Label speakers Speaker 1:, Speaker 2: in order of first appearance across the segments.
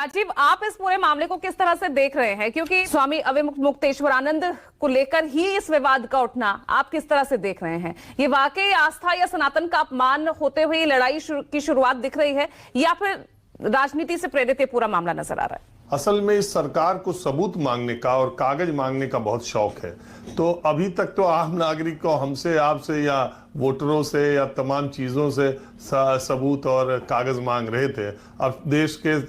Speaker 1: राजीव, आप इस पूरे मामले को किस तरह से देख रहे हैं? क्योंकि स्वामी अवमुक्तेश्वरानंद को लेकर ही इस विवाद का उठना आप किस तरह से देख रहे हैं? ये वाकई आस्था या सनातन का अपमान होते हुए लड़ाई की शुरुआत दिख रही है, या फिर राजनीति से प्रेरित ये पूरा मामला नजर आ रहा है?
Speaker 2: असल में इस सरकार को सबूत मांगने का और कागज मांगने का बहुत शौक है। तो अभी तक तो आम नागरिक को हमसे, आपसे या वोटरों से या तमाम चीजों से सबूत और कागज मांग रहे थे। अब देश के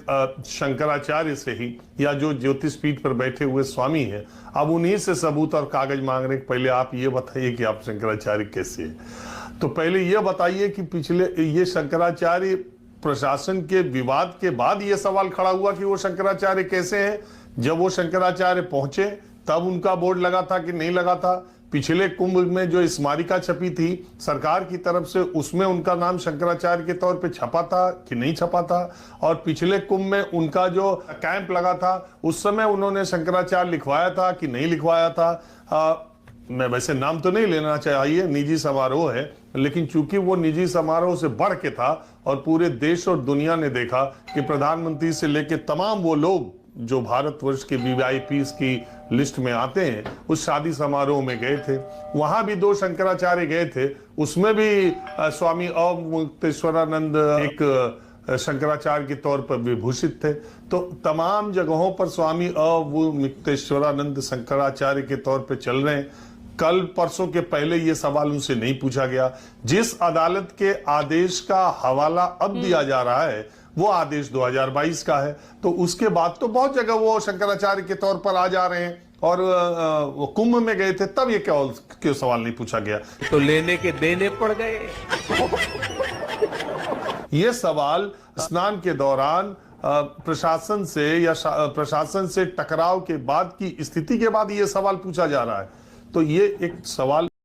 Speaker 2: शंकराचार्य से ही, या जो ज्योतिष पीठ पर बैठे हुए स्वामी हैं, अब उन्हीं से सबूत और कागज मांग रहे। पहले आप ये बताइए कि आप शंकराचार्य कैसे हैं। तो पहले ये बताइए कि पिछले ये शंकराचार्य प्रशासन के विवाद के बाद यह सवाल खड़ा हुआ कि वो शंकराचार्य कैसे हैं। जब वो शंकराचार्य पहुंचे तब उनका बोर्ड लगा था कि नहीं लगा था? पिछले कुंभ में जो स्मारिका छपी थी सरकार की तरफ से, उसमें उनका नाम शंकराचार्य के तौर पे छपा था कि नहीं छपा था? और पिछले कुंभ में उनका जो कैंप लगा था उस समय उन्होंने शंकराचार्य लिखवाया था कि नहीं लिखवाया था? मैं वैसे नाम तो नहीं लेना चाहिए, निजी समारोह है, लेकिन चूंकि वो निजी समारोह से बढ़ के था और पूरे देश और दुनिया ने देखा कि प्रधानमंत्री से लेकर तमाम वो लोग जो भारतवर्ष के वीआईपी की लिस्ट में आते हैं उस शादी समारोह में गए थे। वहां भी दो शंकराचार्य गए थे, उसमें भी स्वामी अवमुक्तेश्वरानंद एक शंकराचार्य के तौर पर विभूषित थे। तो तमाम जगहों पर स्वामी अवमुक्तेश्वरानंद शंकराचार्य के तौर पर चल रहे हैं। कल परसों के पहले ये सवाल उनसे नहीं पूछा गया। जिस अदालत के आदेश का हवाला अब दिया जा रहा है वो आदेश 2022 का है, तो उसके बाद तो बहुत जगह वो शंकराचार्य के तौर पर आ जा रहे हैं। और वो कुंभ में गए थे तब ये क्यों सवाल नहीं पूछा गया?
Speaker 3: तो लेने के देने पड़ गए।
Speaker 2: ये सवाल स्नान के दौरान प्रशासन से या प्रशासन से टकराव के बाद की स्थिति के बाद ये सवाल पूछा जा रहा है। तो ये एक सवाल